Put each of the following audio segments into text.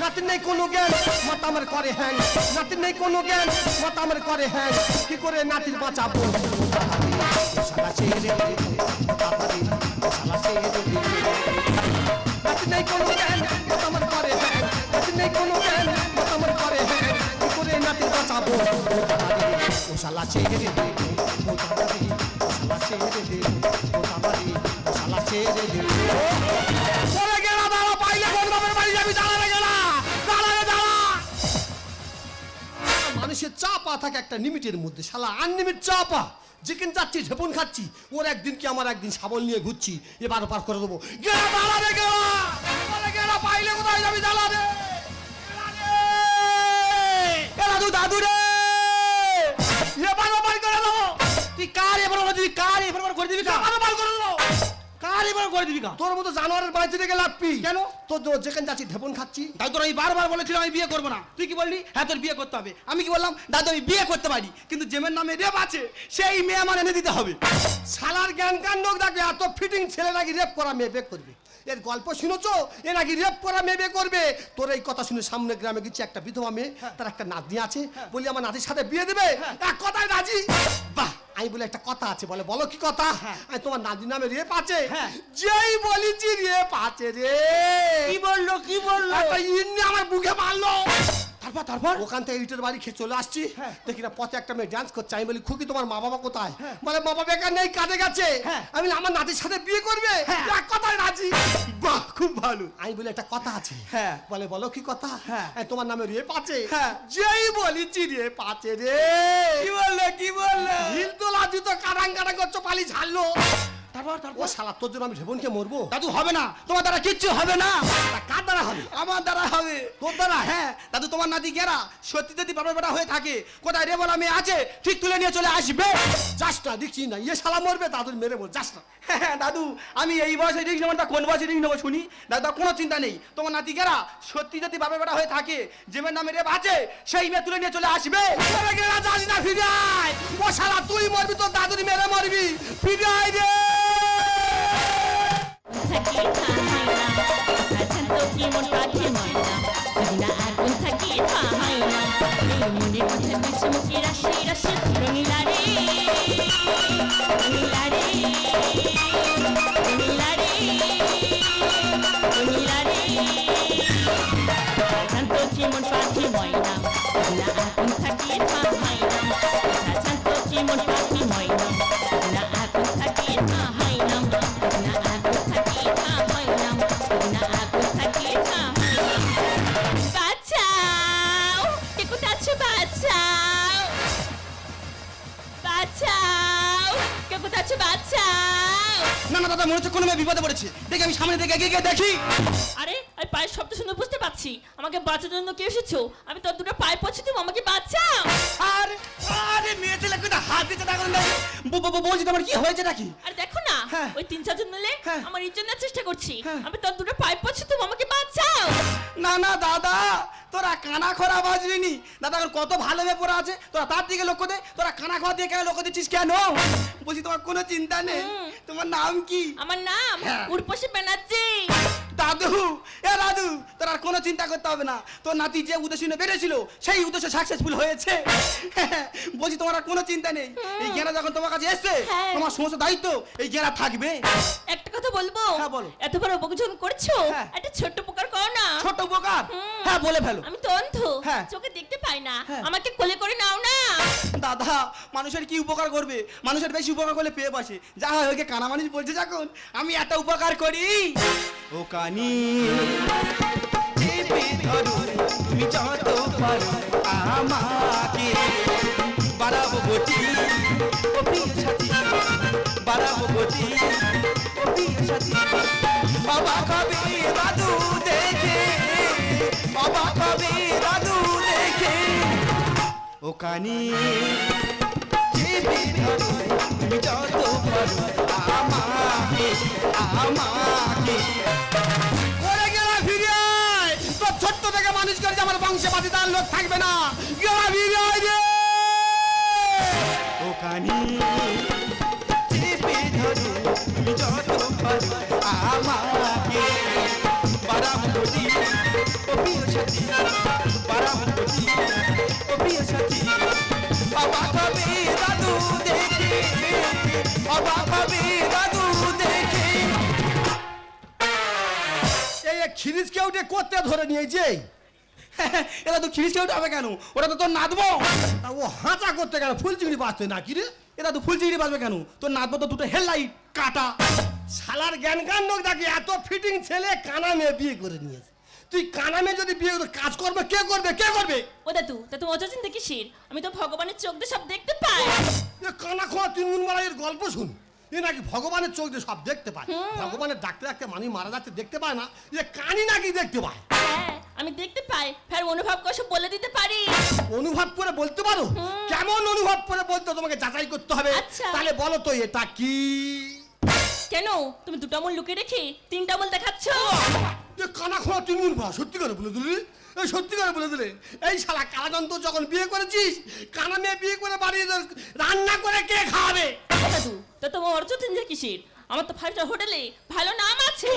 নাতির নেই কোনো জ্ঞান মাথা আমার করে হ্যাং নাতির নেই কোনো জ্ঞান মাথা আমার করে হ্যাং কি করে নাতির বাঁচাবো শালা ছেড়ে শালা ছেড়ে নাতির নেই কোনো জ্ঞান মাথা আমার করে হ্যাং নাতির নেই কোনো জ্ঞান মাথা আমার করে হ্যাং কি করে নাতির বাঁচাবো ও শালা ছেড়ে ও শালা ছেড়ে ও শালা ছেড়ে চলে গেলা দাঁড়া পাইলে কোন বাপের বাড়ি যাবি দাঁড়ালে গেলা দাঁড়ালে দাঁড়া মানুষের চাপা থাকে একটা লিমিটের মধ্যে শালা আনলিমিট চাপা যেখানে যাচ্ছি ঝেপন খাচ্ছি ওর একদিন কি আমার একদিন শাবল নিয়ে ঘুরছি এবার পার করে দেবো গেলা দাঁড়ালে গেলা চলে গেলা পাইলে কোথায় যাবি দাঁড়ালে দাদু দাদু রে এবার পার করে দেবো তুই কার এবার করে দিবি কার পার করে দেবো কার এবার করে দিবি কা তোর মতো জানোয়ারের বাড়িতে রেখে লাগবি কেন তোর যেখানে যাচ্ছি ঢেপন খাচ্ছি তাই তোর আমি বারবার বলেছিলাম আমি বিয়ে করবো না তুই কি বললি হ্যাঁ তোর বিয়ে করতে হবে আমি কি বললাম দাদু আমি বিয়ে করতে পারি কিন্তু জেমের নামে রেপ আছে সেই মেয়ে আমার এনে দিতে হবে শালার জ্ঞান কাণ্ড দেখবে এত ফিটিং ছেলে নাকি রেপ করা মেয়ে বিয়ে করবে এর গল্প শুনেছো এ নাকি রেপ করা মেয়ে বিয়ে করবে তোর এই কথা শুনে সামনে গ্রামে গেছি একটা বিধবা মেয়ে তার একটা নাতনি আছে বলি আমার নাতির সাথে বিয়ে দেবে এক কথায় রাজি বাহ আমি বলে একটা কথা আছে বলে বলো কি কথা আমি তোমার নাতির নামে রেপ আছে যেই বলেছি রেপ আছে রে কি বললো একটা ইন্নি আমার বুকে মারলো তারপর ওখান থেকে ইটের বাড়ি খেয়ে চলে আসছি দেখি না পথে একটা মেয়ে ডান্স করছে আমি বলি খুকি তোমার মা বাবা কোথায় বলে মা বাবা বেকার নেই কাজে গেছে আমি আমার নাতির সাথে বিয়ে করবে এক কথায় রাজি বাহ খুব ভালো আমি বলি একটা কথা আছে বলে বলো কি কথা তোমার নামে রেপ আছে যেই বলেছি রেপ আছে রে কি বললো হিলদোলা জুতো কারাং কারাং করছো পালি ঝাড়লো তারপর ও শালা তোর জন্য আমি ঢেবনকে মরবো দাদু হবে না তোমার দ্বারা কিচ্ছু হবে না কার দ্বারা হবে আমার দ্বারা হবে তোর দ্বারা হ্যাঁ দাদু তোমার নাতি গেরা সত্যি যদি বাবার বেটা হয়ে থাকে কোথায় রে বলা মেয়ে আছে ঠিক তুলে নিয়ে চলে আসবে যাস না দেখছি না ইয়ে শালা মরবে দাদুর মেরে মর যাস না হ্যাঁ দাদু আমি এই বয়সে রিস্ক নেবো না কোন বয়সে রিস্ক নেবো শুনি দাদা কোনো চিন্তা নেই তোমার নাতি গেরা সত্যি যদি বাবার বেটা হয়ে থাকে যেমের নামে রেপ আছে সেই মেয়ে তুলে নিয়ে চলে আসবে যাস না ফিরে আয় ও শালা তুই মরবি তোর দাদুর মেরে মরবি ফিরে আয় রে মন পাখি ময়না যদি না আগুন থাকে তা হয় না এই মনের কথা মিছে মুখে রাশি রাশি রঙিলা রে রঙিলা রে রঙিলা রে রঙিলা রে শান্ত কি মন পাখি ময়না যদি না আগুন থাকে তা হয় না শান্ত কি মন পাখি ময়না যদি না আগুন থাকে তা হয় না যদি না আগুন থাকে তা হয় না যদি না আগুন থাকে তা বাঁচাও কে কোথায় আছো বাঁচাও বাঁচাও কে কোথায় আছো বাঁচাও না না দাদা মনে হচ্ছে কোনো মেয়ে বিপদে পড়েছে দেখি আমি সামনে থেকে এগিয়ে দেখি আরে আমি পায়ের শব্দ শুনে বুঝতে পারছি আমাকে বাঁচানোর জন্য কে এসেছো আমি তোর দুটো পায়ে পড়ছি তুমি আমাকে বাঁচাও আরে আরে মেয়ে ছেলে কোথায় হাত দিতে দেখো না বলছি তোমার কি হয়েছে নাকি আরে দেখো না ওই 3-4 জন মিলে আমার ইজ্জত নেওয়ার চেষ্টা করছি আমি তোর দুটো পায়ে পড়ছি তুমি আমাকে বাঁচাও না না দাদা তোরা কানা খরা বাজরিনি দাদা কত ভালো মেয়ে পড়া আছে তোরা তার দিকে লক্ষ্য দে তোরা কানা খরা দিয়ে কেন লক্ষ্য দিচ্ছিস কেন বলছি তোমার কোনো চিন্তা নেই তোমার নাম কি আমার নাম উর্বশী ব্যানার্জি দাদু এ দাদু তোর আর কোনো চিন্তা করতে হবে না তোর নাতি যে উদ্দেশ্য নিয়ে বেরিয়েছিল সেই উদ্দেশ্য সাকসেসফুল হয়েছে বলছি তোমার আর কোনো চিন্তা নেই এই জ্ঞানা যখন তোমার কাছে এসছে তোমার সমস্ত দায়িত্ব এই জ্ঞানা থাকবে একটা কথা বলবো বলো এত বড় উপযোগ করছো একটা ছোট্ট উপকার করো না ছোট উপকার হ্যাঁ বলে ফেলো আমি তো অন্ধ চোখে দেখতে পাই না আমাকে কোলে করে নাও না দাদা মানুষের কি উপকার করবে মানুষের বেশি উপকার করলে পেয়ে বসে যা হয় ওকে কানা মানুষ বলছে যখন আমি একটা উপকার করি ও কানি তুমি যত পারো আমাকে বাড়াবো গতি ও প্রিয় সাথী বাড়াবো গতি ও প্রিয় সাথী অবাক হবে দাদু দেখে অবাক হবে দাদু দেখে ও কানি তুমি যত পারো আমাকে আমাকে ওরে গেলা ফিরে আয় তোর ছোট্ট থেকে মানুষ করে আমার বংশে বাদিদার লোক থাকবে না গেলা ফিরে আয় রে ও কানি চেপে ধরো তুমি যত পারো আমাকে বারামুন্ডি ও প্রিয় সাথী বারামুন্ডি ও প্রিয় সাথী অবাক হবে দাদু দেখে অবাক হবে দাদু দেখে এই খিরিজ কেউটে করতে ধরে নিয়েছে এটা তো খিরিস কেউ হবে কেন ওটা তো তোর নাদবো তা ও হাঁচা করতে গেল ফুল চিংড়ি বাঁচতে না কি রে এটা তো ফুল চিংড়ি বাজবে কেন তোর নাদবো তো দুটো হেডলাইট কাটা শালার জ্ঞান কাণ্ড দেখি এত ফিটিং ছেলে কানা মেয়ে বিয়ে করে নিয়েছে তুই কানা মেয়ে যদি বিয়ে করে কাজ করবে কে করবে কে করবে ও দাদু তা তুমি অত চিন্তা কিসের? আমি তো ভগবানের চোখ দিয়ে সব দেখতে পাই। এ কানা খোয়া তিনগুণ মারা এর গল্প শুন এ নাকি ভগবানের চোখ দিয়ে সব দেখতে পায় ভগবানের ডাকতে ডাকতে মানুষ মারা যাচ্ছে দেখতে পায় না এ কানি নাকি দেখতে পায় হ্যাঁ আমি দেখতে পাই, ফের অনুভব করে সব বলে দিতে পারি। অনুভব করে বলতে পারো কেমন অনুভব করে বলতে তোমাকে যাচাই করতে হবে আচ্ছা। তাহলে বলো তো এটা কি কেন তুমি দুটো আমল লুকিয়ে রেখে তিনটা আমল দেখাচ্ছ? এ কানা খোয়া তিনগুণ ভা সত্যি করে বলে দিলি এই সত্যি করে বলে দিলে এই শালা কালাজন্ত যখন বিয়ে করেছিস কানা মেয়ে বিয়ে করে বাড়িয়ে রান্না করে কে খাওয়াবে ও দাদু তা তোমার অর্থ চিন্তা কিসের? আমার তো 5 স্টার হোটেলে ভালো নাম আছে।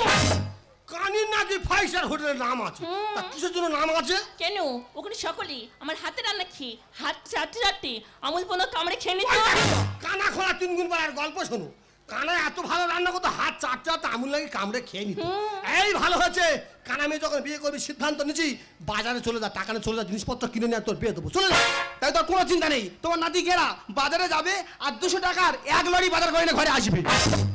কানির নাকি 5 স্টার হোটেলের নাম আছে তা কিসের জন্য নাম আছে কেন ওখানে সকলেই আমার হাতে রান্না খেয়ে হাত চাটতে চাটতে আমুল পণ্য কামড়ে খেয়ে নিত। কানা খোলা তিনগুণ পাড়ার গল্প শোনো কানা এত ভালো রান্না করতো হাত চাটতে চাটতে আমুল লাগে কামড়ে খেয়ে নিত এই ভালো হয়েছে কানা মেয়ে যখন বিয়ে করবি সিদ্ধান্ত নিচ্ছি বাজারে চলে যা টাকা নিয়ে চলে যা জিনিসপত্র কিনে নিয়ে তোর বিয়ে দেবো চলে যা তাই তোর কোনো চিন্তা নেই তোমার নাতি গেরা বাজারে যাবে আর 200 টাকার এক লরি বাজার করে নিয়ে ঘরে আসবে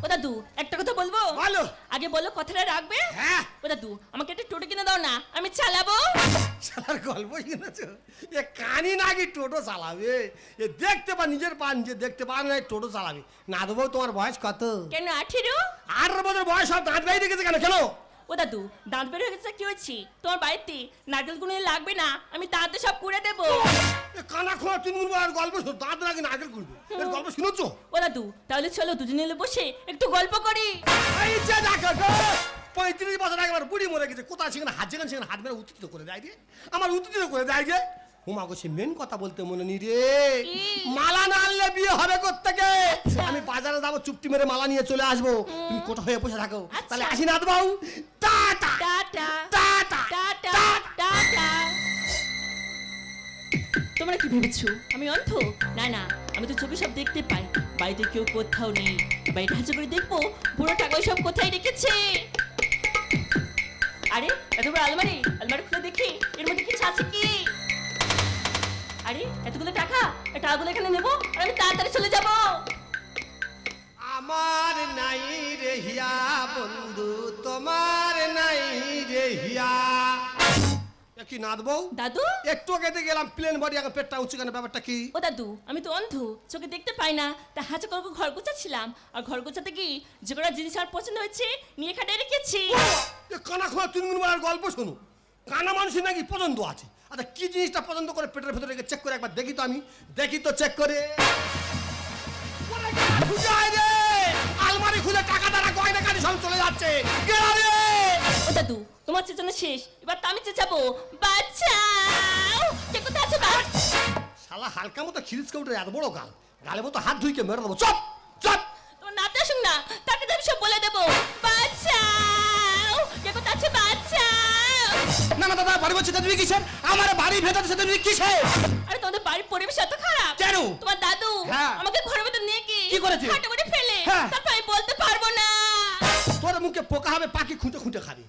ও দাদু একটা কথা বলবো? বলো। আগে বলো কথাটা রাখবে? হ্যাঁ ও দাদু আমাকে একটা টোটো কিনে দাও না, আমি চালাবো। শালার গল্প শুনেছো এ কানি নাকি টোটো চালাবে এ দেখতে পা নিজের পা নিজে দেখতে পা না টোটো চালাবে না দেবো তোমার বয়স কত কেন 18? 18 বছর বয়স সব দাঁত বাইরে গেছে কেন কেন ও দাদু দাঁত বের হয়ে গেছে কি হয়েছে? তোমার বাড়িতে নারকেল গুলো লাগবে না, আমি দাঁতে সব কুড়ে দেবো। এ কানা খোয়া তিনগুণ আর গল্প শোনো দাঁত নাকি নারকেল করবে এর গল্প শুনেছো ও দাদু তাহলে চলো দুজনে মিলে বসে একটু গল্প করি। এই যে দেখো গো 35 বছর আগে আমার বুড়ি মরে গেছে কোথায় সেখানে হাত মেরে উত্তেজিত করে দেয় রে আমার উত্তেজিত করে দেয় রে হুমা গো সে মেন কথা বলতে মনে নি রে কি? মালা না আনলে বিয়ে হবে কোত্থেকে আচ্ছা। আমি বাজারে যাবো চুপটি মেরে মালা নিয়ে চলে আসবো তুমি কোথা হয়ে বসে থাকো আচ্ছা। তাহলে আসি না বাবু tata tata tata tata tata. তোমরা কি ভেবেছো আমি অন্ধ? না না, আমি তো চোখে সব দেখতে পাই। বাড়িতে কেউ কোথাও নেই, বাড়িটা হাজার করে দেখবো পুরো টাকা সব কোথায় রেখেছে। আরে এত বড় আলমারি, আলমারি খুলে দেখি এর মধ্যে কিছু আছে কি। আরে এতগুলো টাকা, এই টাকাগুলো এখানে নেবো আর আমি তাড়াতাড়ি চলে যাবো। আমার নাই রে হিয়া বন্ধু তোমার নাই রে হিয়া এ কি নাদ বউ দাদু? একটু আগে গেলাম প্লেন বডি আগে পেটটা উঁচু কেন ব্যাপারটা কি ও দাদু আমি তো অন্ধ, চোখে দেখতে পাই না, তা হাঁচা করবো ঘর গোছাচ্ছিলাম, আর ঘর গোছাতে কি যে কটা জিনিস আমার পছন্দ হয়েছে নিয়ে খাটে রেখেছি। এ কানা খোয়া তিনগুণ মারার গল্প শোনো কানা মানুষের নাকি পছন্দ আছে আচ্ছা কি জিনিসটা পছন্দ করে পেটের ভেতরে রেখে চেক করে একবার দেখি তো আমি দেখি তো চেক করে ওরে গেলা খুঁজায় রে আলমারি খুলে টাকা দ্বারা গয়না কাটি সব চলে যাচ্ছে গেলা রে ও দাদু তোমার চেঁচানো শেষ, এবার তো আমি চেঁচাবো বাঁচাও। কে কোথায় আছে বাস? শালা হালকা মতো খিরিজ কেউটে এত বড় গাল গালে মতো হাত ধুইকে মেরে দেবো চপ চপ তোমার নাতে আসুন না, তাকে তো আমি সব বলে দেবো। বাঁচাও, কে কোথায় আছে বাঁচাও। না না দাদা বাড়ি বলছি তুমি কিসের আমার বাড়ি ভেতর সাথে তুমি কিসের আরে তোমাদের বাড়ির পরিবেশ এত খারাপ কেন? তোমার দাদু হ্যাঁ। আমাকে ঘরের ভেতর নিয়ে গিয়ে কি করেছে? খাটে করে ফেলে, হ্যাঁ। তারপর আমি বলতে পারবো না। তোর মুখে পোকা হবে পাখি খুঁটে খুঁটে খাবে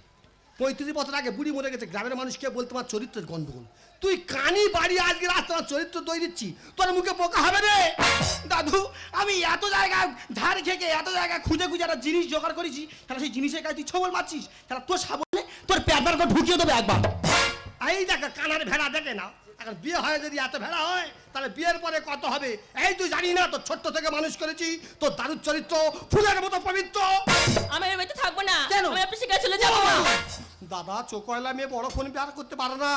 35 বছর আগে বুড়ি মরে গেছে গ্রামের মানুষকে বলতে তোমার চরিত্রের গন্ডগোল তুই কানি বাড়ি আজকে রাস্তা আমার চরিত্র তৈরি দিচ্ছি তোর মুখে পোকা হবে রে দাদু আমি এত জায়গায় ধার খেকে এত জায়গায় খুঁজে খুঁজে একটা জিনিস জোগাড় করেছি তাহলে সেই জিনিসের কাছে তুই ছবল মারছিস তাহলে তোর সাবলে তোর পেট বার করে ঢুকিয়ে দেবে একবার এই দেখো কানার ভেড়া দেখে না এখন বিয়ে হয় যদি এত ভেড়া হয় তাহলে বিয়ের পরে কত হবে এই তুই জানি না তোর ছোট্ট থেকে মানুষ করেছি তোর দাদুর চরিত্র ফুলের মতো পবিত্র আমি এর বাড়িতে থাকবো না, কেন? আমি অফিসে কাছে চলে যাবো। দাদা চোখলা মেয়ে বড় ফোন বের করতে পারে না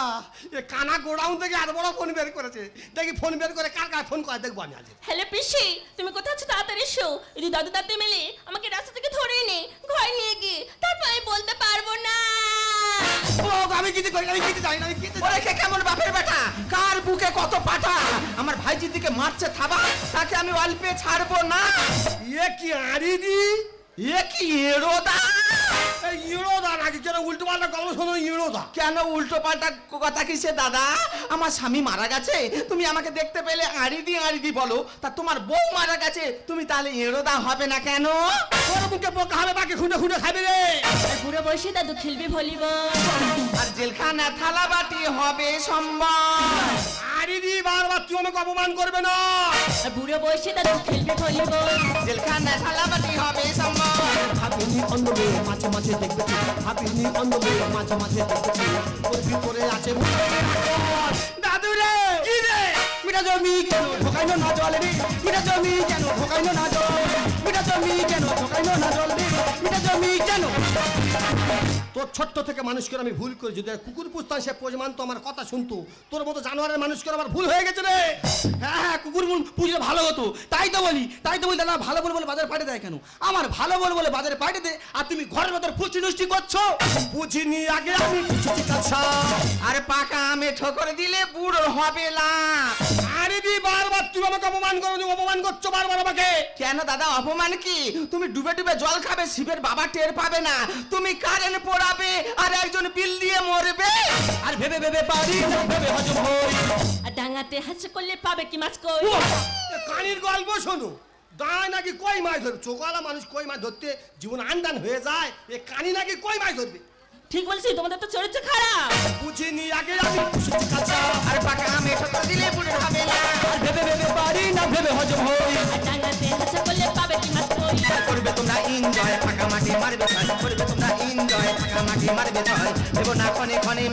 এ কানা গোডাউন থেকে এত বড় ফোন বের করেছে দেখি ফোন বের করে কার কার ফোন করে দেখবো আমি আজ হ্যালো পিসি, তুমি কোথায় আছো? তাড়াতাড়ি এসো। যদি দাদু দাদি মিলে আমাকে রাস্তা থেকে ধরে এনে ঘরে নিয়ে গিয়ে তারপর আমি বলতে পারবো না। ও আমি কিছু করি আমি কিছু জানি না আমি কিছু ওরে কেমন বাপের বেটা কার বুকে কত পাটা আমার ভাইজির দিকে মারছে থাবা তাকে আমি অল্পে ছাড়বো না এ কি আড়ি দি এ কি এরোদা এই ইঁড়োদা নাকি কেন উল্টো পাল্টা গল্প শোনো ইঁড়োদা? কেন উল্টো পাল্টা কথা কিসে দাদা? আমার স্বামী মারা গেছে, তুমি আমাকে দেখতে পেলে আড়ি দি বলো, তা তোমার বউ মারা গেছে, তুমি তাহলে এড়োদা হবে না কেন? তোর মুখে পোকা হবে, বাকি খুঁড়ে খুঁড়ে খাবে রে। আর বুড়ো বয়সে দাদু খেলবে ভলিবল। আর জেলখানা থালা বাটি হবে সম্মান। আরে দি বারবার তুই আমাকে অপমান করবে না। আর বুড়ো বয়সে দাদু খেলবে ভলিবল। জেলখানা থালা বাটি হবে সম্মান। ভাবিনি অন্য মেয়ে মাঝে মাঝে দেখতেছি, ভাবিনি অন্য মেয়ে মাঝে মাঝে দেখতেছি, ওর ভিতরে আছে দাদু রে। কি রে? মিঠা জমি কেন ঢোকাইনো না জল রে? মিঠা জমি কেন ঢোকাইনো না জল? মিঠা জমি কেন ঢোকাইনো না জল রে? মিঠা জমি কেন? তোর ছোট্ট থেকে মানুষ করে আমি ভুল করি, যদি কুকুর পুষতাম সে পরিমাণ তো আমার কথা শুনতো। তোর মতো জানোয়ারের মানুষ করে আমার ভুল হয়ে গেছে রে। হ্যাঁ হ্যাঁ, কুকুর পুজো ভালো হতো, তাই তো বলি দাদা ভালো বলে বাজারে পাঠিয়ে দেয় কেন? আমার ভালো বলে বাজারে পাঠিয়ে দে, আর তুমি ঘরের ভেতর ফুচি নষ্টি করছো। বুঝিনি আগে আমি বুঝেছি কাছা। আরে পাকা আমে ঠোকর দিলে বুড়ো হবে না। আরে দি বারবার তুমি আমাকে অপমান করো, তুমি অপমান করছো বারবার আমাকে। কেন দাদা অপমান কি? তুমি ডুবে ডুবে জল খাবে, শিবের বাবা টের পাবে না, তুমি কারেন্ট পোড়াবে আর একজন বিল দিয়ে মরবে। আর ভেবে ভেবে পারি না, ভেবে হজম হই। আর ডাঙাতে হাসি করলে পাবে কি মাছ কই? কানির গল্প শোনো, দাঁড়ায় নাকি কই মাছ ধরবে? চোখওয়ালা মানুষ কই মাছ ধরতে জীবন আন্দান হয়ে যায়, এ কানি নাকি কই মাছ ধরবে? ঠিক বলছি, তোমাদের তো চরিত্র খারাপ। বুঝিনি আগে আমি বুঝেছি কাছা। আর পাকা আমে ঠোকর দিলে বুড়ো হবে না। আর ভেবে ভেবে পারি না, ভেবে হজম হই। আর ডাঙাতে হাসি করলে পাবে কি মাছ কই? করবে তোমরা এনজয়, ফাঁকা মাটি মারবে ছয়। করবে তোমরা এনজয়, ফাঁকা মাটি মারবে ছয়। দেবো না ক্ষণে ক্ষণে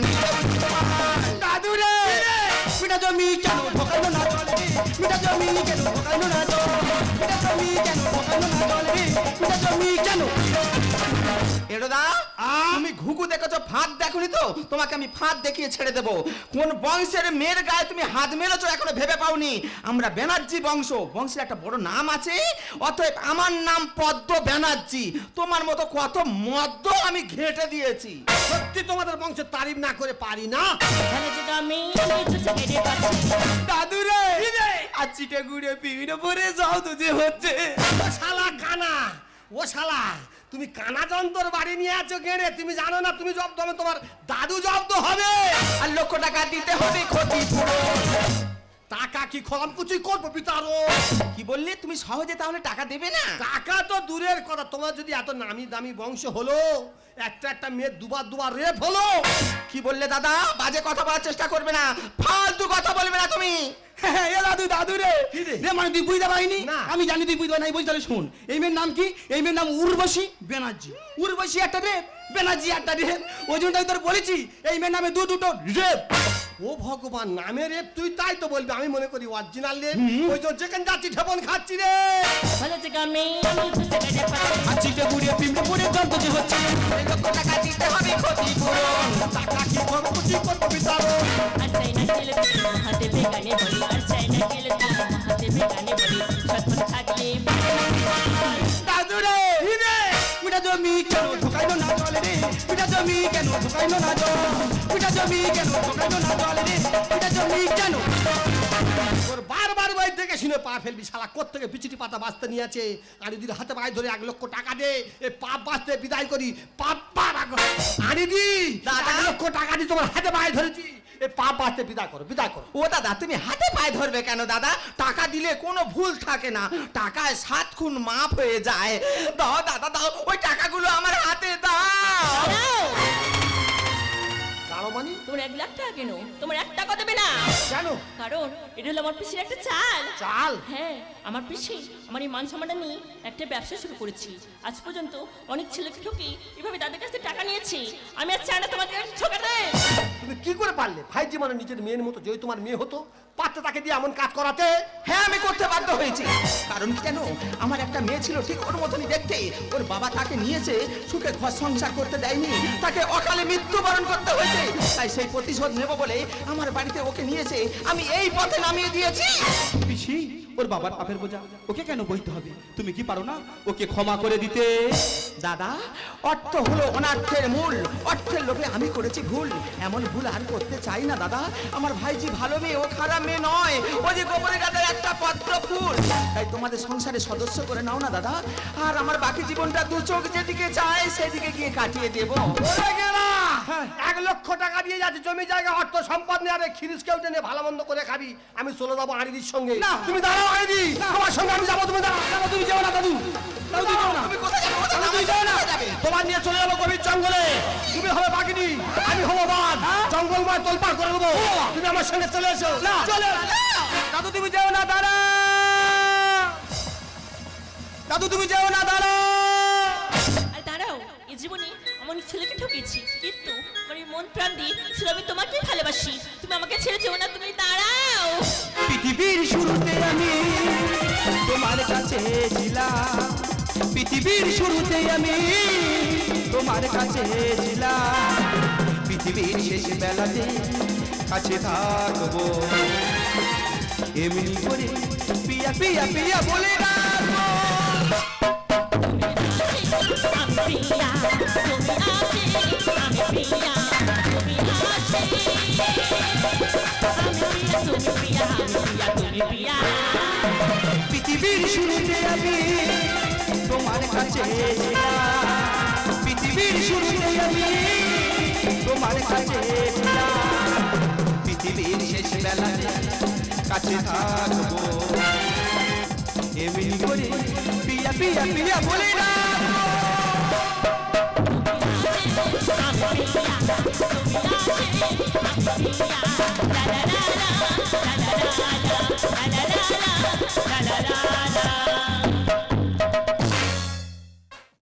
দাদু রে, মিঠা জমি কেন ঢোকাইনো না জল রে? মিঠা জমি কেন ঢোকাইনো না জল? মিঠা জমি কেন ঢোকাইনো না জল রে? মিঠা জমি কেন? এড়োদা, তুমি ঘুঘু দেখেছো, ফাঁদ দেখোনি তো? তোমাকে আমি ফাঁদ দেখিয়ে ছেড়ে দেবো। কোন বংশের মেয়ের গায়ে তুমি হাত মেরেছো এখনো ভেবে পাওনি? আমরা ব্যানার্জি বংশ, বংশের একটা বড় নাম আছে, অতএব আমার নাম পদ্ম ব্যানার্জি। তোমার মতো কত মদ্য আমি ঘেঁটে দিয়েছি। সত্যি তোমাদের বংশের তারিফ না করে পারি না। তাহলে যদি আমি তো কেটে পাচ্ছি। দাদু রে, আর চিটে গুড়ে পিড়ে পরে যাও তো যে হচ্ছে। ও শালা কানা, ও শালা তুমি কানা যন্ত্র বাড়ি নিয়ে আছো গেড়ে, তুমি জানো না তুমি জব্দ হবে, তোমার দাদু জব্দ হবে। আর লক্ষ টাকা দিতে হবে ক্ষতিপূরণ। টাকা কি খরমকুচি করবো বিতারো? কি বললে? তুমি সহজে তাহলে টাকা দেবে না? টাকা তো দূরের কথা, তোমার যদি এত নামি দামি বংশ হলো, একটা মেয়ে দুবার রেপ হলো। কি বললে দাদা? বাজে কথা বলার চেষ্টা করবে না, ফালতু কথা বলবে না তুমি। এ দাদু রে, কি রে? রে মানে তুই বুঝতে পারিনি? না। আমি জানি তুই বুঝতে নাই, বুঝতে তাহলে শোন। এই মেয়ের নাম কি? এই মেয়ের নাম উর্বশী ব্যানার্জি। উর্বশী একটা রেপ, ব্যানার্জি একটা রেপ, ওই জন্য তোর বলেছি এই মেয়ের নামে দুটো রেপ। ও ভগবান, নামে রেপ তুই তাই তো বলবি, আমি মনে করি অরিজিনাল রেপ। ওই জন্য যেখানে যাচ্ছি ঠেপন খাচ্ছি রে। তাহলে যদি আমি তো কেটে পাচ্ছি। আর চিটে গুড়িয়ে পিমড়ে পড়ে যন্ত্র যে হচ্ছে, এই লক্ষ টাকা দিতে হবে ক্ষতিপূরণ। টাকা কি খরমকুচি করবো বিতারো? আর চাই না গেলে তুই হাতে বেগানে বলি। আর চাই না গেলে তুই হাতে বেগানে বলি। সৎপথ থাকলে দাদু রে, মিঠা জমি কেন ঢোকাইনো না জল রে? মিঠা জমি কেন ঢোকাইনো না জল? মিঠা জমি কেন ঢোকাইনো না জল রে? মিঠা জমি কেন? ওর বারবার বাই থেকে শুনে পা ফেলবি, শালা কোত্থেকে বিচিটি পাতা বাঁচতে নিয়েছে। আনিদির হাতে পায়ে ধরে 1 লক্ষ টাকা দে, এ পাপ বাঁচতে বিদায় করি। পাপ পাপ আনিদি, দাদা। 1 লক্ষ টাকা দিয়ে তোমার হাতে পায়ে ধরেছি, এ পাপ বাঁচতে বিদায় করো, বিদায় করো। ও দাদা, তুমি হাতে পায়ে ধরবে কেন দাদা? টাকা দিলে কোনো ভুল থাকে না, টাকায় 7 খুন মাফ হয়ে যায়। দাও দাদা দাও, ওই টাকাগুলো আমার হাতে দাও। দাঁড়াও। কারো মানি তোমার 1 লাখ টাকা কেন? তোমার 1 টাকা দেবে না। কেন? কারণ এটা হলো আমার পিসির একটা চাল। চাল? হ্যাঁ, আমার পিসি আমার এই মান সম্মানটা নিয়ে একটা ব্যবসা শুরু করেছি। আজ পর্যন্ত অনেক ছেলেকে ঠকি এভাবে তাদের কাছ থেকে টাকা নিয়েছি। আমি আর চাই না তোমাকে ঠকাতে। তুমি কি করে পারলে ভাই জীবনে নিজের মেয়ের মতো, যদি তোমার মেয়ে হতো পারতে তাকে দিয়ে এমন কাজ করাতে? হ্যাঁ, আমি করতে বাধ্য হয়েছি। কারণ কেন? আমার একটা মেয়ে ছিল ঠিক ওর মতনই দেখতে। ওর বাবা তাকে নিয়েছে, সুখে ঘর সংসার করতে দেয়নি, তাকে অকালে মৃত্যুবরণ করতে হয়েছে। তাই সেই প্রতিশোধ নেব বলে আমার বাড়িতে ওকে নিয়েছে, আমি এই পথে নামিয়ে দিয়েছি। পিসি, ওর বাবার পাপের বোঝা ওকে কেন বইতে হবে? তুমি কি পারো না ওকে ক্ষমা করে দিতে? দাদা, অর্থ হলো অনার্থের মূল, অর্থের লোভে আমি করেছি ভুল। এমন ভুল আর করতে চাই না দাদা। আমার ভাইজি ভালো মেয়ে, ও খারাপ মেয়ে মানে নয়, ও যে গোবরের গাছের একটা পত্র ফুল। তাই তোমাদের সংসারে সদস্য করে নাও না দাদা, আর আমার বাকি জীবনটা দু চোখ যেদিকে চায় সেদিকে গিয়ে কাটিয়ে দেবো। ওরে গেলা, 1 লক্ষ টাকা দিয়ে যাচ্ছে, জমি জায়গা অর্থ সম্পদ নিয়ে আরে খিরিসকে উঠে নিয়ে ভালো মন্দ করে খাবি। আমি চলে যাবো আইডির সঙ্গে। না। তুমি দাঁড়াও আইডি, তোমার সঙ্গে আমি যাবো। তুমি দাঁড়াও, দাঁড়াও, তুমি যাও না দাদু, দাদু তুমি যাও না, তুমি কোথায় যাবে? দাদু তুমি যাও না, তোমার নিয়ে চলে যাবো গভীর জঙ্গলে। তুমি হবে বাঘিনী, আমি হবো বাঘ, জঙ্গলময় তোলপাড় করে দেবো। তুমি আমার সঙ্গে চলে এসো। না চলে দাদু, তুমি যাও না, দাঁড়া দাদু, তুমি যাও না, দাঁড়া। আর দাঁড়াও, এ জীবনে আমার ছেলেকে ঠকেছি, কিন্তু আমার এই মন প্রাণ দিয়ে শুধু আমি তোমাকেই ভালোবাসি। তুমি আমাকে ছেড়ে যেও না, তুমি দাঁড়াও। পৃথিবীর শুরুতে আমি তোমার কাছে ছিলাম, পৃথিবীর শুরুতে আমি তোমার কাছে ছিলাম, পৃথিবীর শেষ বেলাতে কাছে থাকবো, এমনি করে পিয়া পিয়া পিয়া বলে রাখবো। আমি প্রিয়া, তুমি আছে, আমি প্রিয়া, তুমি আছে। আমি প্রিয়া, তুমি প্রিয়া, পৃথিবীর শুরুতে আমি তোমার কাছে ছিলাম, পৃথিবীর শুরুতে আমি তোমার কাছে ছিলাম, পৃথিবীর শেষ বেলাতে কাছে থাকবো, এমনি করে পিয়া পিয়া পিয়া বলে রাখবো। আমি প্রিয়া, তুমি আছে, আমি প্রিয়া।